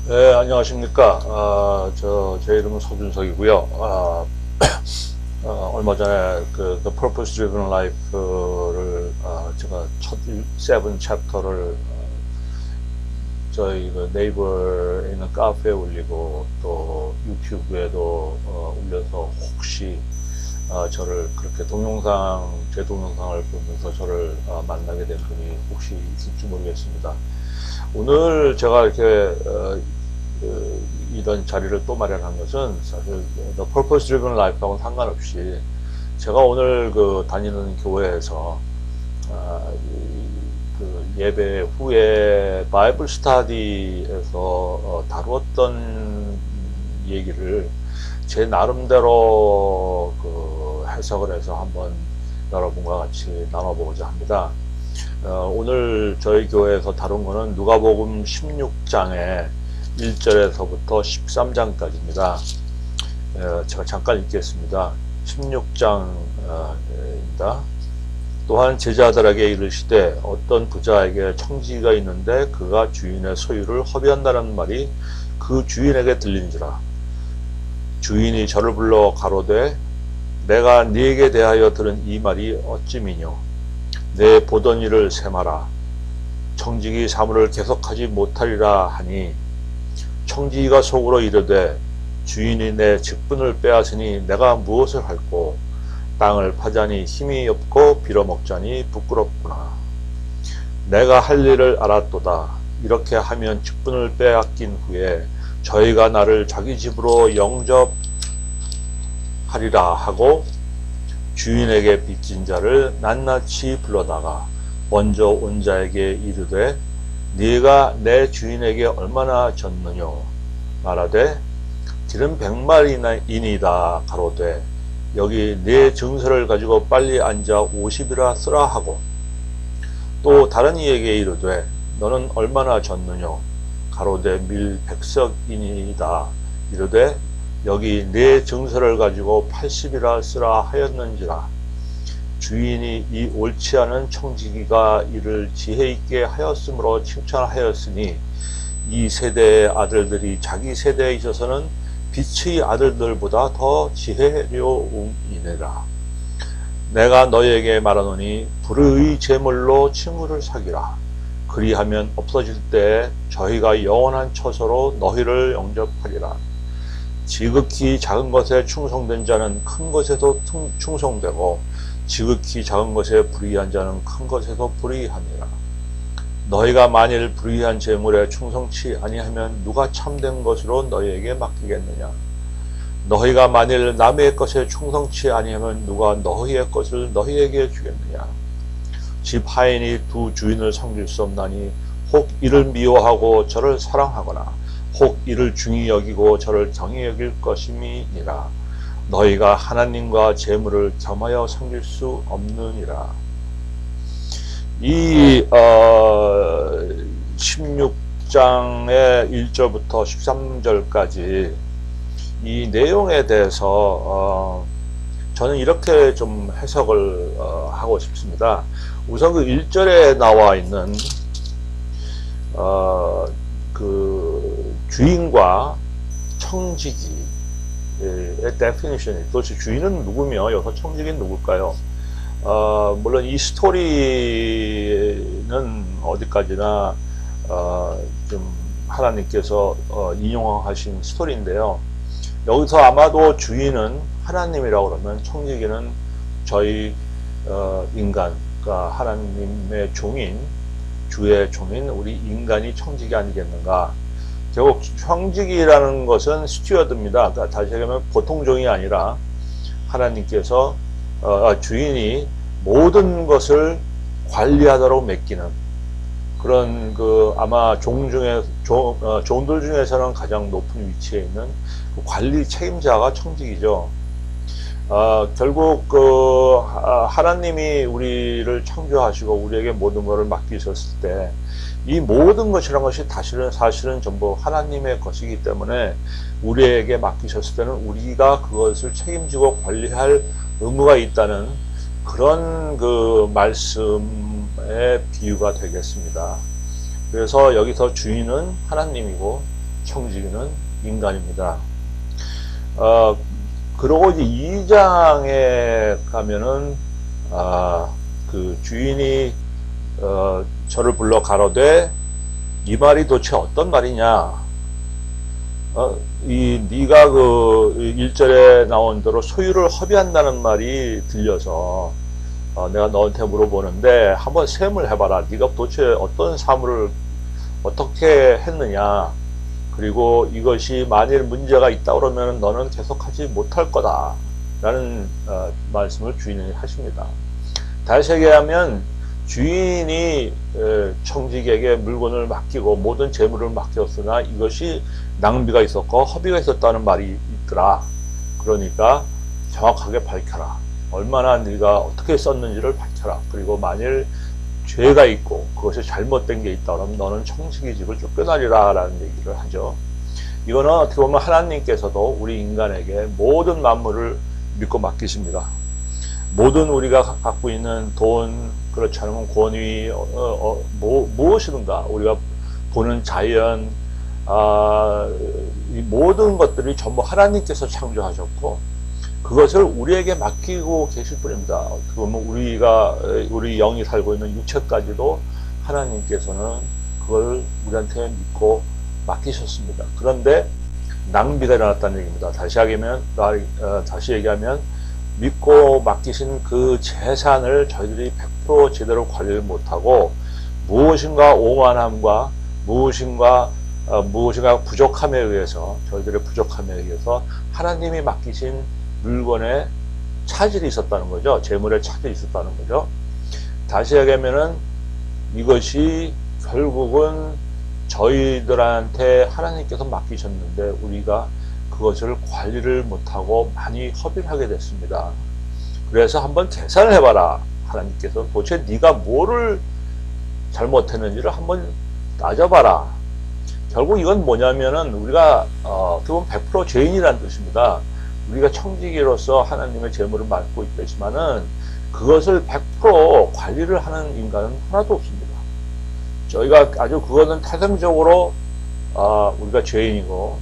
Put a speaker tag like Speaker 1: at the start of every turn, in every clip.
Speaker 1: 네, 안녕하십니까. 제 이름은 서준석이고요. 얼마 전에 The Purpose Driven Life를, 제가 첫 세븐 챕터를, 저희 그 네이버에 있는 카페에 올리고 또 유튜브에도 올려서 혹시 저를 그렇게 제 동영상을 보면서 저를 만나게 된 분이 혹시 있을지 모르겠습니다. 오늘 제가 이렇게 이런 자리를 또 마련한 것은 사실 The Purpose Driven Life하고는 상관없이 제가 오늘 그 다니는 교회에서 그 예배 후에 바이블 스터디에서 다루었던 얘기를 제 나름대로 그 해석을 해서 한번 여러분과 같이 나눠보고자 합니다. 오늘 저희 교회에서 다룬 거는 누가복음 16장의 1절에서부터 13장까지입니다. 제가 잠깐 읽겠습니다. 16장입니다. 또한 제자들에게 이르시되 어떤 부자에게 청지기가 있는데 그가 주인의 소유를 허비한다는 말이 그 주인에게 들린지라. 주인이 저를 불러 가로되 내가 네게 대하여 들은 이 말이 어찌미뇨. 내 보던 일을 세마라. 청지기 사물을 계속하지 못하리라 하니 청지기가 속으로 이르되 주인이 내 직분을 빼앗으니 내가 무엇을 할꼬. 땅을 파자니 힘이 없고 빌어먹자니 부끄럽구나. 내가 할 일을 알았도다. 이렇게 하면 직분을 빼앗긴 후에 저희가 나를 자기 집으로 영접하리라 하고 주인에게 빚진 자를 낱낱이 불러다가 먼저 온 자에게 이르되 네가 내 주인에게 얼마나 졌느냐. 말하되 길은 100마리이니이다. 가로되 여기 네 증서를 가지고 빨리 앉아 50이라 쓰라 하고 또 다른 이에게 이르되 너는 얼마나 졌느냐. 가로되 밀 100석이니이다. 이르되 여기 네 증서를 가지고 80이라 쓰라 하였는지라. 주인이 이 옳지 않은 청지기가 이를 지혜 있게 하였으므로 칭찬하였으니 이 세대의 아들들이 자기 세대에 있어서는 빛의 아들들보다 더 지혜로움이니라. 내가 너희에게 말하노니 불의 제물로 친구를 사귀라. 그리하면 없어질 때에 저희가 영원한 처소로 너희를 영접하리라. 지극히 작은 것에 충성된 자는 큰 것에도 충성되고 지극히 작은 것에 불의한 자는 큰 것에도 불의하니라. 너희가 만일 불의한 재물에 충성치 아니하면 누가 참된 것으로 너희에게 맡기겠느냐. 너희가 만일 남의 것에 충성치 아니하면 누가 너희의 것을 너희에게 주겠느냐. 집 하인이 두 주인을 섬길 수 없나니 혹 이를 미워하고 저를 사랑하거나 혹 이를 중히 여기고 저를 경히 여길 것임이니라. 너희가 하나님과 재물을 겸하여 섬길 수 없느니라. 이 16장의 1절부터 13절까지 이 내용에 대해서 저는 이렇게 좀 해석을 하고 싶습니다. 우선 그 1절에 나와 있는 그 주인과 청지기의 definition이 도대체 주인은 누구며 여기서 청지기는 누굴까요? 물론 이 스토리는 어디까지나 좀 하나님께서 인용하신 스토리인데요. 여기서 아마도 주인은 하나님이라고 그러면 청지기는 저희 인간, 그러니까 하나님의 종인, 주의 종인 우리 인간이 청지기 아니겠는가. 결국 청지기라는 것은 스튜어드입니다. 그러니까 다시 얘기하면 보통 종이 아니라 하나님께서 주인이 모든 것을 관리하도록 맡기는 그런 그 아마 종들 중에서는 가장 높은 위치에 있는 그 관리 책임자가 청지기죠. 결국 그 하나님이 우리를 창조하시고 우리에게 모든 것을 맡기셨을 때 이 모든 것이라는 것이 사실은 전부 하나님의 것이기 때문에 우리에게 맡기셨을 때는 우리가 그것을 책임지고 관리할 의무가 있다는 그런 그 말씀의 비유가 되겠습니다. 그래서 여기서 주인은 하나님이고 청지기는 인간입니다. 그러고 이제 2장에 가면은 그 주인이 저를 불러 가로되 이 말이 도대체 어떤 말이냐? 네가 그 1절에 나온 대로 소유를 허비한다는 말이 들려서 내가 너한테 물어보는데 한번 셈을 해봐라. 네가 도대체 어떤 사물을 어떻게 했느냐? 그리고 이것이 만일 문제가 있다 그러면 너는 계속하지 못할 거다 라는 말씀을 주인이 하십니다. 다시 얘기하면 주인이 청지기에게 물건을 맡기고 모든 재물을 맡겼으나 이것이 낭비가 있었고 허비가 있었다는 말이 있더라. 그러니까 정확하게 밝혀라. 얼마나 네가 어떻게 썼는지를 밝혀라. 그리고 만일 죄가 있고 그것이 잘못된 게 있다 그러면 너는 청지기 집을 쫓겨나리라 라는 얘기를 하죠. 이거는 어떻게 보면 하나님께서도 우리 인간에게 모든 만물을 믿고 맡기십니다. 모든 우리가 갖고 있는 돈, 그렇지 않으면 권위, 무엇이든가 우리가 보는 자연, 이 모든 것들이 전부 하나님께서 창조하셨고 그것을 우리에게 맡기고 계실 뿐입니다. 어떻게 보면 우리 영이 살고 있는 육체까지도 하나님께서는 그걸 우리한테 믿고 맡기셨습니다. 그런데 낭비가 일어났다는 얘기입니다. 다시 얘기하면 믿고 맡기신 그 재산을 저희들이 100% 제대로 관리를 못하고 무엇인가 오만함과 무엇인가 부족함에 의해서 저희들의 부족함에 의해서 하나님이 맡기신 물건에 차질이 있었다는 거죠. 재물에 차질이 있었다는 거죠. 다시 얘기하면은 이것이 결국은 저희들한테 하나님께서 맡기셨는데 우리가 그것을 관리를 못하고 많이 허비를 하게 됐습니다. 그래서 한번 계산을 해봐라. 하나님께서 도대체 네가 뭐를 잘못했는지를 한번 따져봐라. 결국 이건 뭐냐면은 우리가 어떻게 보면 100% 죄인이라는 뜻입니다. 우리가 청지기로서 하나님의 재물을 맡고 있지만은 그것을 100% 관리를 하는 인간은 하나도 없습니다. 저희가 아주 그거는 태생적으로 우리가 죄인이고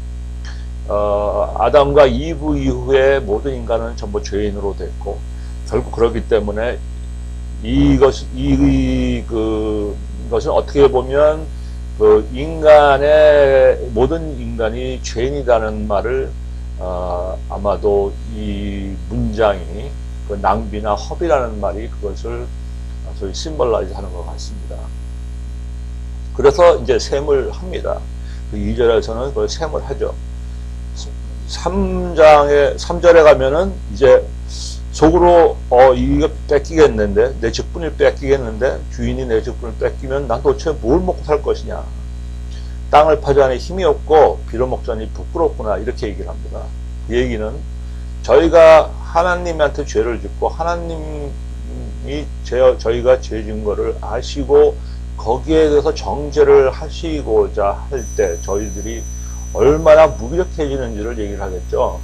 Speaker 1: 아담과 이브 이후에 모든 인간은 전부 죄인으로 됐고 결국 그렇기 때문에 이것은 어떻게 보면 그 모든 인간이 죄인이라는 말을 아마도 이 문장이 그 낭비나 허비라는 말이 그것을 소위 심벌라이즈 하는 것 같습니다. 그래서 이제 셈을 합니다. 그 2절에서는 그걸 셈을 하죠. 3절에 가면은 이제 속으로 이거 뺏기겠는데 내 직분을 뺏기겠는데 주인이 내 직분을 뺏기면 난 도대체 뭘 먹고 살 것이냐. 땅을 파자니 힘이 없고 빌어먹자니 부끄럽구나 이렇게 얘기를 합니다. 그 얘기는 저희가 하나님한테 죄를 짓고 하나님이 저희가 죄 지은 거를 아시고 거기에 대해서 정죄를 하시고자 할 때 저희들이 얼마나 무기력해지는지를 얘기를 하겠죠.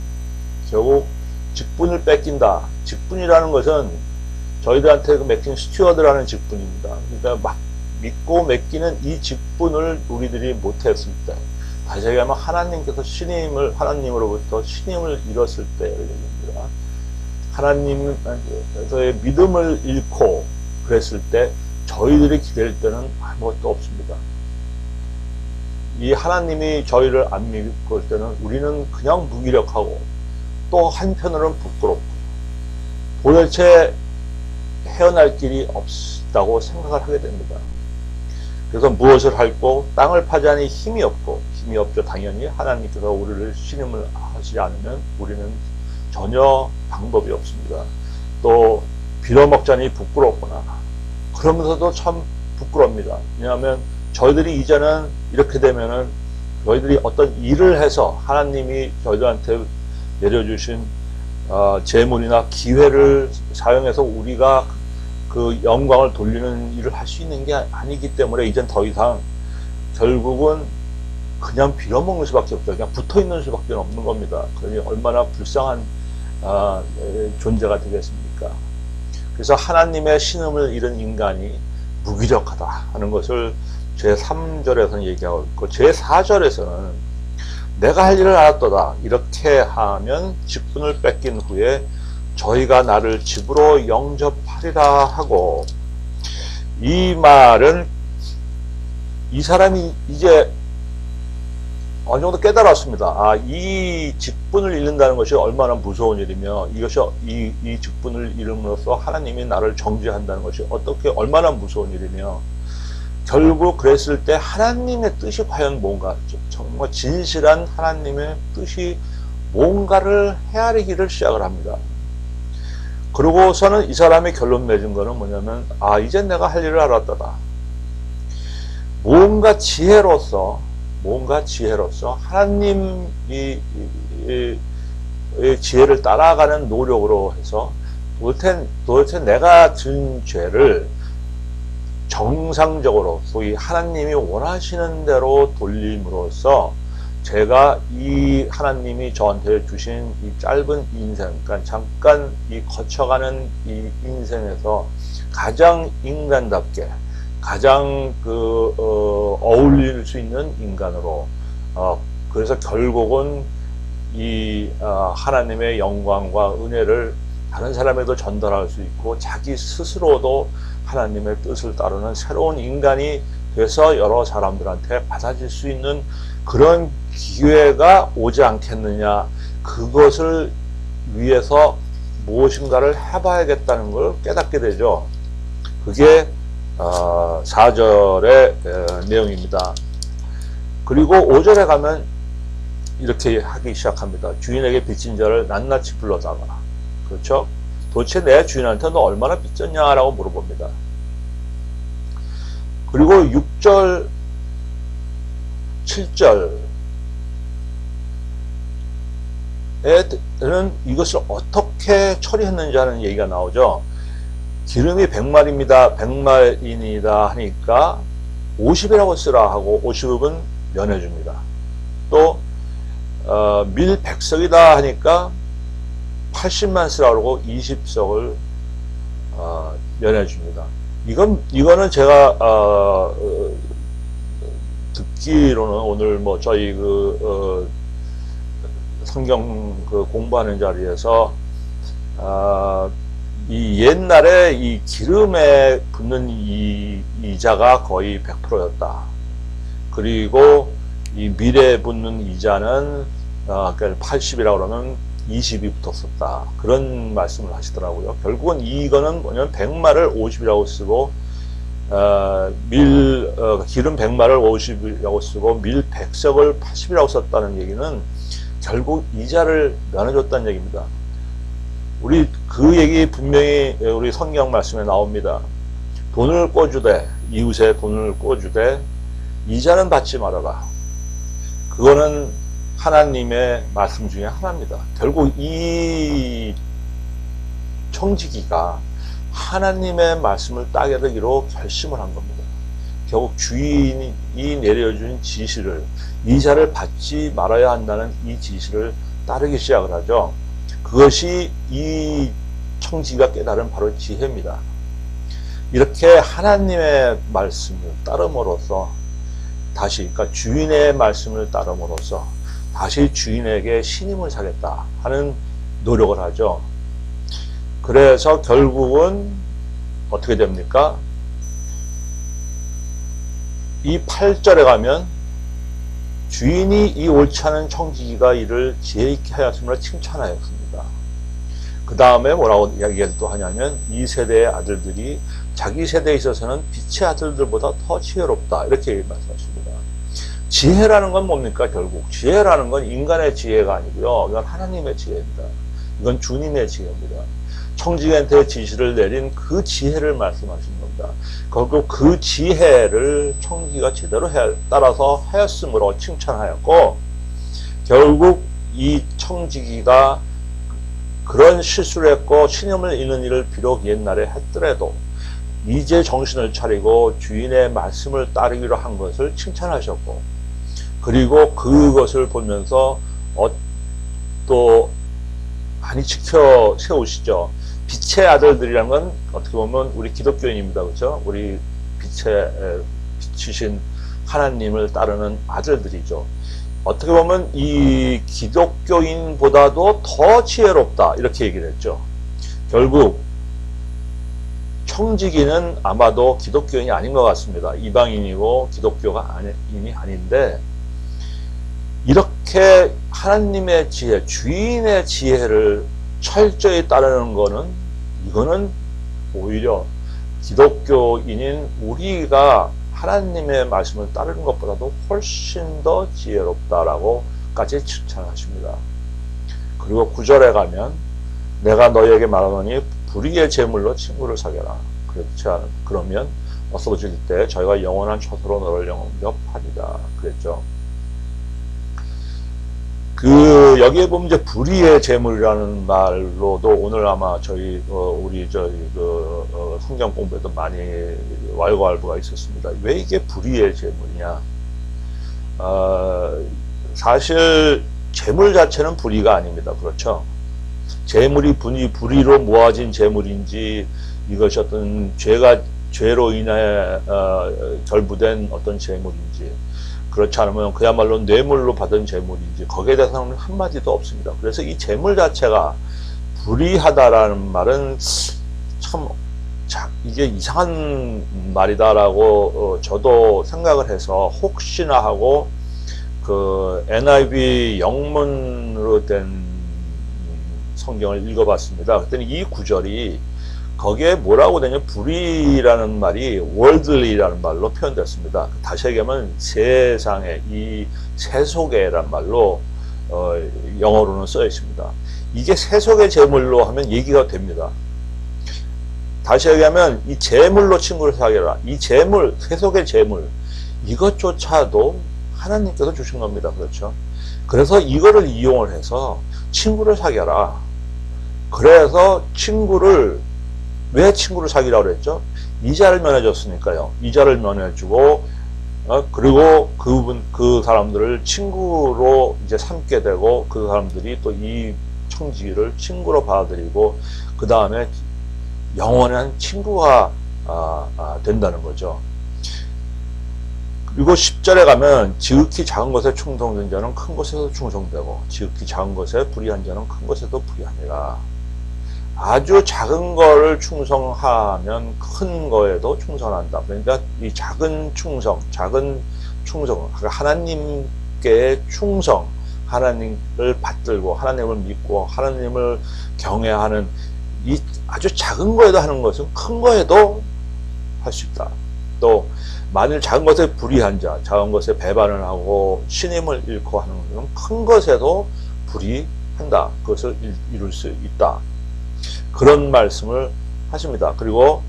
Speaker 1: 결국 직분을 뺏긴다. 직분이라는 것은 저희들한테 맡긴 스튜어드라는 직분입니다. 그러니까 믿고 맡기는 이 직분을 우리들이 못했을 때, 다시 얘기하면 하나님으로부터 신임을 잃었을 때를 얘기합니다. 하나님에서의 믿음을 잃고 그랬을 때 저희들이 기댈 때는 아무것도 없습니다. 이 하나님이 저희를 안 믿고 올 때는 우리는 그냥 무기력하고 또 한편으로는 부끄럽고 도대체 헤어날 길이 없다고 생각을 하게 됩니다. 그래서 무엇을 할고 땅을 파자니 힘이 없죠. 당연히 하나님께서 우리를 신임을 하지 않으면 우리는 전혀 방법이 없습니다. 또 빌어먹자니 부끄럽구나. 그러면서도 참 부끄럽니다. 왜냐하면 저희들이 이제는 이렇게 되면은 저희들이 어떤 일을 해서 하나님이 저희들한테 내려주신 재물이나 기회를 사용해서 우리가 그 영광을 돌리는 일을 할 수 있는 게 아니기 때문에 이젠 더 이상 결국은 그냥 빌어먹는 수밖에 없죠. 그냥 붙어있는 수밖에 없는 겁니다. 그러니 얼마나 불쌍한 존재가 되겠습니까? 그래서 하나님의 신음을 잃은 인간이 무기력하다 하는 것을 제3절에서는 얘기하고 있고 제4절에서는 내가 할 일을 알았도다. 이렇게 하면 직분을 뺏긴 후에 저희가 나를 집으로 영접하리라 하고, 이 말은 이 사람이 이제 어느 정도 깨달았습니다. 이 직분을 잃는다는 것이 얼마나 무서운 일이며, 이것이 이 직분을 잃음으로써 하나님이 나를 정죄한다는 것이 얼마나 무서운 일이며, 결국 그랬을 때 하나님의 뜻이 과연 뭔가, 정말 진실한 하나님의 뜻이 뭔가를 헤아리기를 시작을 합니다. 그러고서는 이 사람이 결론 맺은 거는 뭐냐면, 이제 내가 할 일을 알았다. 뭔가 지혜로서 하나님의 지혜를 따라가는 노력으로 해서 도대체 내가 진 죄를 정상적으로 소위 하나님이 원하시는 대로 돌림으로써 제가 이 하나님이 저한테 주신 이 짧은 인생, 그러니까 잠깐 이 거쳐가는 이 인생에서 가장 인간답게, 가장 어울릴 수 있는 인간으로, 그래서 결국은 이 하나님의 영광과 은혜를 다른 사람에도 전달할 수 있고, 자기 스스로도 하나님의 뜻을 따르는 새로운 인간이 돼서 여러 사람들한테 받아질 수 있는 그런 기회가 오지 않겠느냐, 그것을 위해서 무엇인가를 해봐야겠다는 걸 깨닫게 되죠. 그게 4절의 내용입니다. 그리고 5절에 가면 이렇게 하기 시작합니다. 주인에게 빚진 자를 낱낱이 불러다가, 그렇죠? 도대체 내 주인한테 너 얼마나 빚졌냐라고 물어봅니다. 그리고 6절, 7절에는 이것을 어떻게 처리했는지 하는 얘기가 나오죠. 기름이 100말입니다. 100말이니다 하니까 50이라고 쓰라 하고 50은 면해줍니다. 또 밀 100석이다 하니까 80만 쓰라고 20석을 면해줍니다. 이거는 제가 듣기로는 오늘 뭐 저희 성경 공부하는 자리에서 이 옛날에 이 기름에 붙는 이자가 거의 100%였다. 그리고 이 밀에 붙는 이자는 80이라고 그러면 20이 붙었었다. 그런 말씀을 하시더라고요. 결국은 이거는 뭐냐면 100말을 50이라고 쓰고 기름 100말을 50이라고 쓰고 밀 100석을 80이라고 썼다는 얘기는 결국 이자를 면해줬다는 얘기입니다. 우리 그 얘기 분명히 우리 성경 말씀에 나옵니다. 돈을 꿔주되, 이웃에 돈을 꿔주되 이자는 받지 말아라. 그거는 하나님의 말씀 중에 하나입니다. 결국 이 청지기가 하나님의 말씀을 따르기로 결심을 한 겁니다. 결국 주인이 내려준 지시를, 이자를 받지 말아야 한다는 이 지시를 따르기 시작을 하죠. 그것이 이 청지기가 깨달은 바로 지혜입니다. 이렇게 하나님의 말씀을 따름으로써 다시, 그러니까 주인의 말씀을 따름으로써 다시 주인에게 신임을 사겠다 하는 노력을 하죠. 그래서 결국은 어떻게 됩니까? 이 8절에 가면 주인이 이 옳지 않은 청지기가 이를 지혜 있게 하였음을 칭찬하였습니다. 그 다음에 뭐라고 이야기를 또 하냐면 이 세대의 아들들이 자기 세대에 있어서는 빛의 아들들보다 더 지혜롭다, 이렇게 말씀하십니다. 지혜라는 건 뭡니까? 결국 지혜라는 건 인간의 지혜가 아니고요, 이건 하나님의 지혜입니다. 이건 주님의 지혜입니다. 청지기한테 지시를 내린 그 지혜를 말씀하시는 겁니다. 결국 그 지혜를 청지기가 제대로 따라서 하였으므로 칭찬하였고, 결국 이 청지기가 그런 실수를 했고 신임을 잃는 일을 비록 옛날에 했더라도 이제 정신을 차리고 주인의 말씀을 따르기로 한 것을 칭찬하셨고, 그리고 그것을 보면서 또 많이 지켜 세우시죠. 빛의 아들들이라는 건 어떻게 보면 우리 기독교인입니다. 그렇죠? 우리 빛이신 하나님을 따르는 아들들이죠. 어떻게 보면 이 기독교인보다도 더 지혜롭다 이렇게 얘기를 했죠. 결국 청지기는 아마도 기독교인이 아닌 것 같습니다. 이방인이고 기독교인이 아닌데 이렇게 하나님의 지혜, 주인의 지혜를 철저히 따르는 거는 이거는 오히려 기독교인인 우리가 하나님의 말씀을 따르는 것보다도 훨씬 더 지혜롭다라고까지 칭찬하십니다. 그리고 9절에 가면 내가 너희에게 말하노니 불의의 제물로 친구를 사귀라. 그렇지 않으면 그러면 없어질 때 저희가 영원한 처소로 너를 영접하리라 그랬죠. 여기에 보면 이제 불의의 제물이라는 말로도 오늘 아마 저희 우리 성경 공부에도 많이 왈가왈부가 있었습니다. 왜 이게 불의의 제물이냐? 사실 제물 자체는 불의가 아닙니다. 그렇죠? 제물이 불의로 모아진 제물인지 이것이 어떤 죄로 인해 결부된 어떤 제물인지 그렇지 않으면 그야말로 뇌물로 받은 제물인지 거기에 대해서는 한마디도 없습니다. 그래서 이 제물 자체가 불의하다라는 말은 참 이게 이상한 말이다라고 저도 생각을 해서 혹시나 하고 그 NIV 영문으로 된 성경을 읽어봤습니다. 그랬더니 이 구절이 거기에 뭐라고 되냐, 불의라는 말이 worldly라는 말로 표현됐습니다. 다시 얘기하면 세상에, 이 세속에란 말로 영어로는 써 있습니다. 이게 세속의 제물로 하면 얘기가 됩니다. 다시 얘기하면 이 제물로 친구를 사귀라. 이 제물, 세속의 제물, 이것조차도 하나님께서 주신 겁니다. 그렇죠? 그래서 이거를 이용을 해서 친구를 사귀라. 그래서 왜 친구를 사귀라고 그랬죠? 이자를 면해줬으니까요. 이자를 면해주고, 그리고 그 사람들을 친구로 이제 삼게 되고, 그 사람들이 또 이 청지기를 친구로 받아들이고, 그 다음에 영원한 친구가 된다는 거죠. 그리고 10절에 가면 지극히 작은 것에 충성된 자는 큰 것에도 충성되고 지극히 작은 것에 불의한 자는 큰 것에도 불의하니라. 아주 작은 거를 충성하면 큰 거에도 충성한다. 그러니까 이 작은 충성, 하나님께 충성, 하나님을 받들고 하나님을 믿고 하나님을 경외하는 이 아주 작은 거에도 하는 것은 큰 거에도 할 수 있다. 또 만일 작은 것에 불의한 자, 작은 것에 배반을 하고 신임을 잃고 하는 것은 큰 것에도 불의한다. 그것을 이룰 수 있다. 그런 말씀을 하십니다. 그리고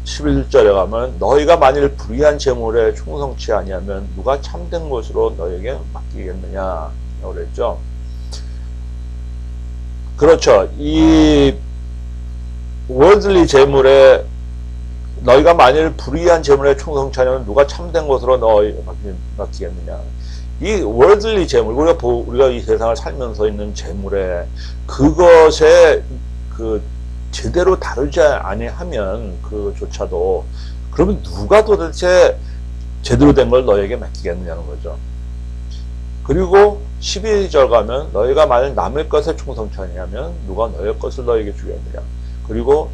Speaker 1: 11절에 가면 너희가 만일 불의한 제물에 충성치 아니하면 누가 참된 것으로 너에게 맡기겠느냐 그랬죠. 그렇죠. 이 월들리 제물에 너희가 만일 불의한 제물에 충성치 않으면 누가 참된 것으로 너희에게 맡기겠느냐. 이 월들리 제물, 우리가 이 세상을 살면서 있는 제물에 그것에 제대로 다루지 아니하면 그조차도 그러면 누가 도대체 제대로 된 걸 너에게 맡기겠느냐는 거죠. 그리고 12절 가면 너희가 만일 남의 것에 충성치 아니하면 누가 너의 것을 너에게 주겠느냐. 그리고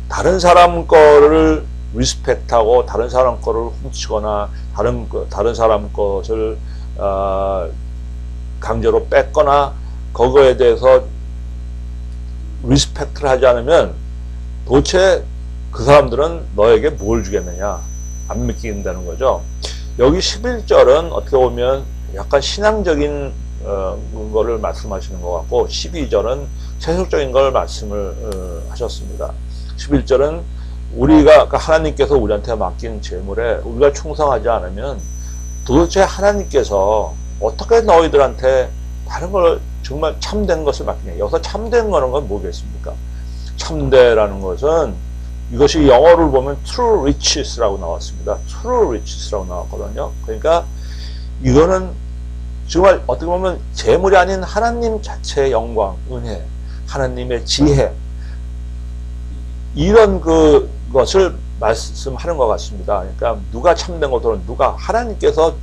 Speaker 1: 다른 사람 거를 리스펙트하고 다른 사람 거를 훔치거나 다른 사람 것을 강제로 뺏거나 그거에 대해서 리스펙트를 하지 않으면 도대체 그 사람들은 너에게 뭘 주겠느냐, 안 믿긴다는 거죠. 여기 11절은 어떻게 보면 약간 신앙적인 거를 말씀하시는 것 같고 12절은 세속적인 걸 말씀을 하셨습니다. 11절은 우리가 하나님께서 우리한테 맡긴 제물에 우리가 충성하지 않으면 도대체 하나님께서 어떻게 너희들한테 다른 걸 정말 참된 것을 맡기냐. 여기서 참된 거는 건 뭐겠습니까? 참되라는 것은 이것이 영어를 보면 true riches라고 나왔습니다. true riches라고 나왔거든요. 그러니까 이거는 정말 어떻게 보면 재물이 아닌 하나님 자체의 영광, 은혜, 하나님의 지혜, 이런 것을 말씀하는 것 같습니다. 그러니까 누가 참된 것들은 누가 하나님께서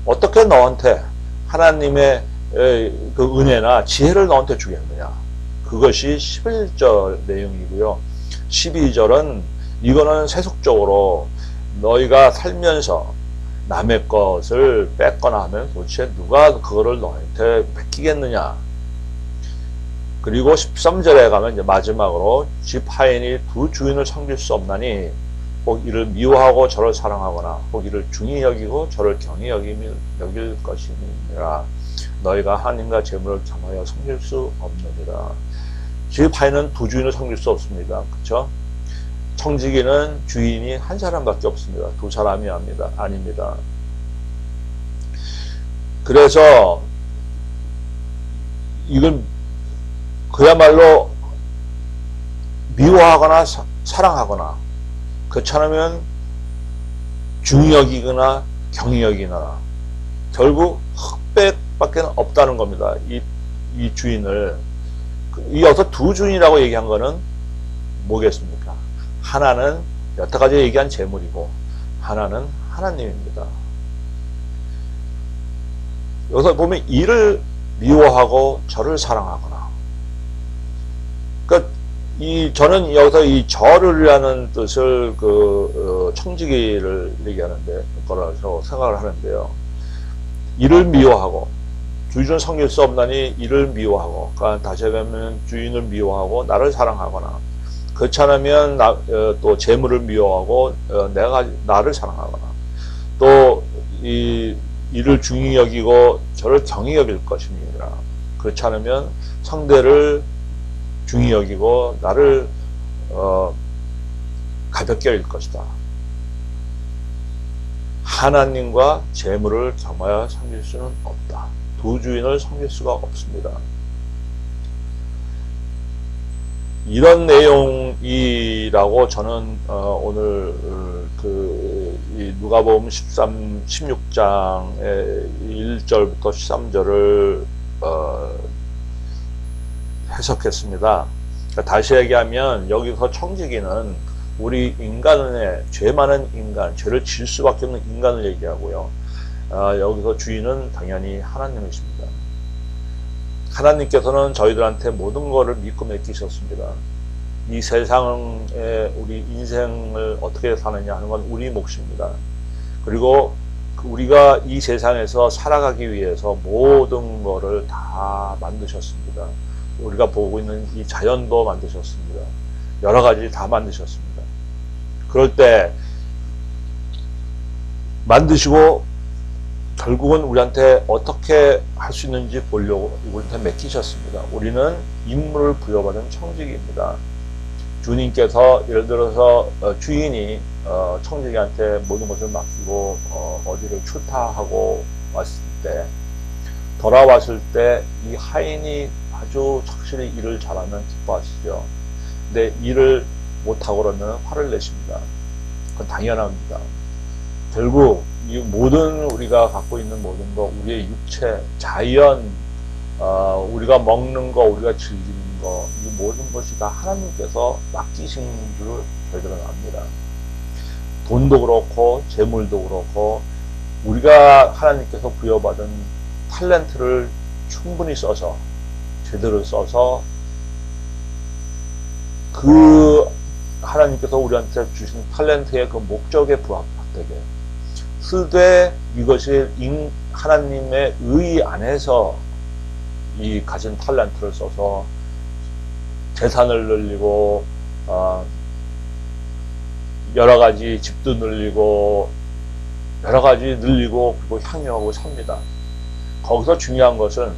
Speaker 1: 어떻게 너한테 하나님의 그 은혜나 지혜를 너한테 주겠느냐. 그것이 11절 내용이고요. 12절은 이거는 세속적으로 너희가 살면서 남의 것을 뺏거나 하면 도대체 누가 그거를 너한테 맡기겠느냐. 그리고 13절에 가면 이제 마지막으로 집 하인이 두 주인을 섬길 수 없나니 혹 이를 미워하고 저를 사랑하거나 혹 이를 중히 여기고 저를 경히 여길 것이니라. 너희가 하나님과 재물을 겸하여 섬길 수 없느니라. 집 하인은 두 주인을 섬길 수 없습니다. 그렇죠? 청지기는 주인이 한 사람밖에 없습니다. 두 사람이 아닙니다. 그래서 이걸 그야말로 미워하거나 사랑하거나 그렇지 않으면 중히 여기거나 경히 여기거나 결국 흑백밖에 없다는 겁니다. 이 주인을. 여기서 두 주인이라고 얘기한 거는 뭐겠습니까? 하나는 여태까지 얘기한 재물이고 하나는 하나님입니다. 여기서 보면 이를 미워하고 저를 사랑하거나. 그러니까 저는 여기서 이 저를이라는 뜻을 청지기를 얘기하는데 거라서 생각을 하는데요. 이를 미워하고 주인을 섬길 수 없나니 이를 미워하고, 그러니까 다시 얘기하면 주인을 미워하고 나를 사랑하거나, 그렇지 않으면 또 재물을 미워하고 나를 사랑하거나, 또 이를 중히 여기고 저를 경히 여길 것입니다. 그렇지 않으면 상대를 중히 여기고 나를 가볍게 여길 것이다. 하나님과 재물을 겸하여 섬길 수는 없다. 두 주인을 섬길 수가 없습니다. 이런 내용이라고 저는 오늘 누가복음 16장의 1절부터 13절을 해석했습니다. 그러니까 다시 얘기하면 여기서 청지기는 우리 인간의 죄 많은 인간, 죄를 질 수밖에 없는 인간을 얘기하고요. 여기서 주인은 당연히 하나님이십니다. 하나님께서는 저희들한테 모든 것을 믿고 맡기셨습니다. 이 세상에 우리 인생을 어떻게 사느냐 하는 건 우리 몫입니다. 그리고 우리가 이 세상에서 살아가기 위해서 모든 것을 다 만드셨습니다. 우리가 보고 있는 이 자연도 만드셨습니다. 여러 가지 다 만드셨습니다. 그럴 때 만드시고 결국은 우리한테 어떻게 할 수 있는지 보려고 우리한테 맡기셨습니다. 우리는 임무를 부여받은 청지기입니다. 주님께서 예를 들어서 주인이 청지기한테 모든 것을 맡기고 어디를 출타하고 왔을 때, 돌아왔을 때 이 하인이 아주 착실히 일을 잘하면 기뻐하시죠. 근데 일을 못하고 그러면 화를 내십니다. 그건 당연합니다. 결국 이 모든 우리가 갖고 있는 모든 거, 우리의 육체, 자연, 우리가 먹는 거, 우리가 즐기는 거, 이 모든 것이 다 하나님께서 맡기신 줄 저희들은 압니다. 돈도 그렇고 재물도 그렇고 우리가 하나님께서 부여받은 탤런트를 충분히 써서, 제대로 써서 그 하나님께서 우리한테 주신 탤런트의 그 목적에 부합되게 쓰되, 이것이 하나님의 의 안에서 이 가진 탤런트를 써서 재산을 늘리고 여러 가지 집도 늘리고 여러 가지 늘리고 그리고 향유하고 삽니다. 거기서 중요한 것은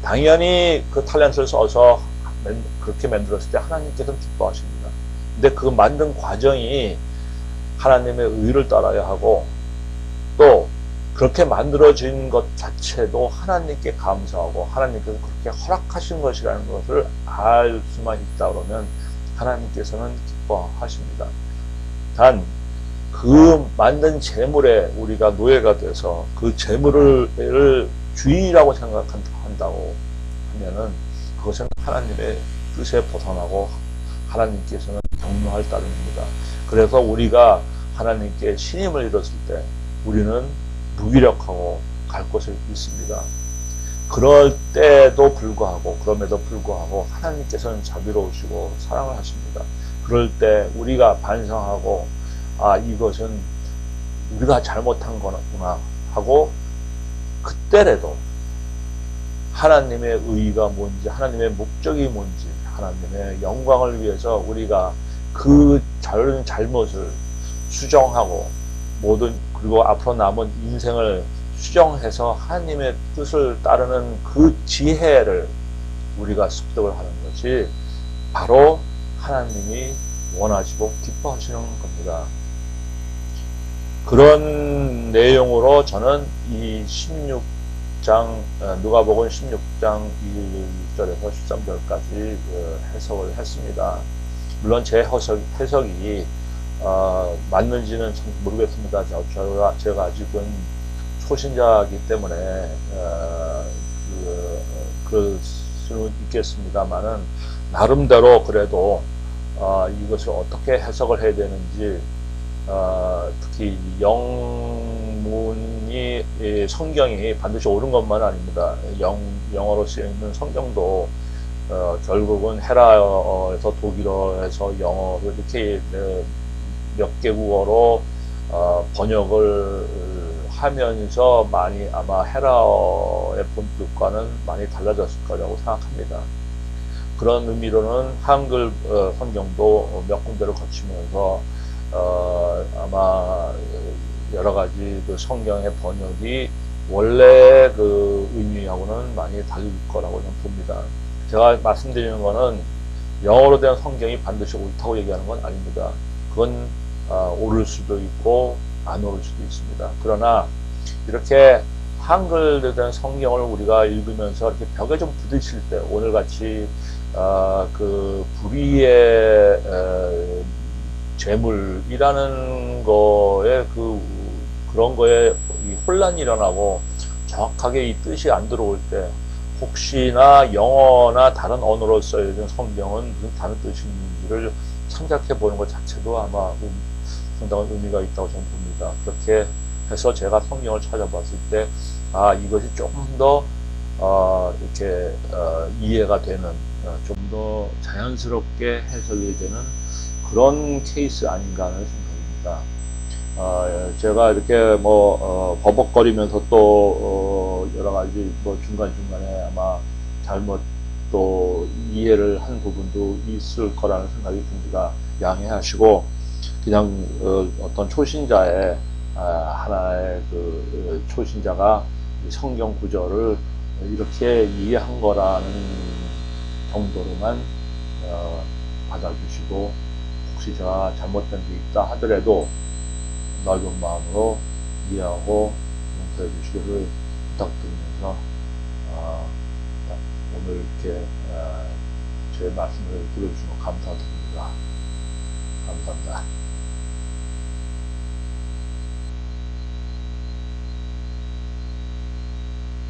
Speaker 1: 당연히 그 탤런트를 써서 그렇게 만들었을 때 하나님께서는 기뻐하십니다. 근데 그 만든 과정이 하나님의 의를 따라야 하고, 또 그렇게 만들어진 것 자체도 하나님께 감사하고 하나님께서 그렇게 허락하신 것이라는 것을 알 수만 있다 그러면 하나님께서는 기뻐하십니다. 단 그 만든 재물에 우리가 노예가 돼서 그 재물을 주인이라고 생각한다고 하면은 그것은 하나님의 뜻에 벗어나고 하나님께서는 경노할 따름입니다. 그래서 우리가 하나님께 신임을 잃었을 때 우리는 무기력하고 갈 곳에 있습니다. 그럴 때도 불구하고, 그럼에도 불구하고 하나님께서는 자비로우시고 사랑을 하십니다. 그럴 때 우리가 반성하고, 아, 이것은 우리가 잘못한 거구나 하고, 그때라도 하나님의 의의가 뭔지, 하나님의 목적이 뭔지, 하나님의 영광을 위해서 우리가 그 잘못을 수정하고, 그리고 앞으로 남은 인생을 수정해서 하나님의 뜻을 따르는 그 지혜를 우리가 습득을 하는 것이 바로 하나님이 원하시고 기뻐하시는 겁니다. 그런 내용으로 저는 이 16장, 누가복음 16장 1절에서 13절까지 해석을 했습니다. 물론 제 해석이 맞는지는 참 모르겠습니다. 제가 아직은 초신자이기 때문에 그럴 수는 있겠습니다만은 나름대로 그래도 이것을 어떻게 해석을 해야 되는지, 특히 영문이, 성경이 반드시 옳은 것만 아닙니다. 영어로 쓰여 있는 성경도 결국은 헤라어에서 독일어에서 영어로 이렇게 몇 개국어로 번역을 하면서 많이 아마 헤라어의 본뜻과는 많이 달라졌을 거라고 생각합니다. 그런 의미로는 한글 성경도 몇 군데를 거치면서 아마 여러 가지 그 성경의 번역이 원래 그 의미하고는 많이 다를 거라고 저는 봅니다. 제가 말씀드리는 거는 영어로 된 성경이 반드시 옳다고 얘기하는 건 아닙니다. 그건 오를 수도 있고 안 오를 수도 있습니다. 그러나 이렇게 한글로 된 성경을 우리가 읽으면서 이렇게 벽에 좀 부딪힐 때, 오늘같이 그 불의의 재물이라는 거에 그런 거에 이 혼란이 일어나고 정확하게 이 뜻이 안 들어올 때, 혹시나 영어나 다른 언어로 써있는 성경은 무슨 다른 뜻이 있는지를 참작해 보는 것 자체도 아마 상당한 의미가 있다고 저는 봅니다. 그렇게 해서 제가 성경을 찾아봤을 때, 이것이 조금 더 이렇게 이해가 되는, 좀 더 자연스럽게 해석이 되는 그런 케이스 아닌가 하는 생각입니다. 제가 이렇게 버벅거리면서 또 여러 가지 중간중간에 아마 잘못 또 이해를 한 부분도 있을 거라는 생각이 듭니다. 양해하시고, 그냥 어떤 초신자의 하나의 초신자가 성경 구절을 이렇게 이해한 거라는 정도로만 받아주시고, 혹시 제가 잘못된 게 있다 하더라도 넓은 마음으로 이해하고 용서해 주시기를 부탁드리면서 오늘 이렇게 제 말씀을 들어주시면 감사드립니다. 감사합니다.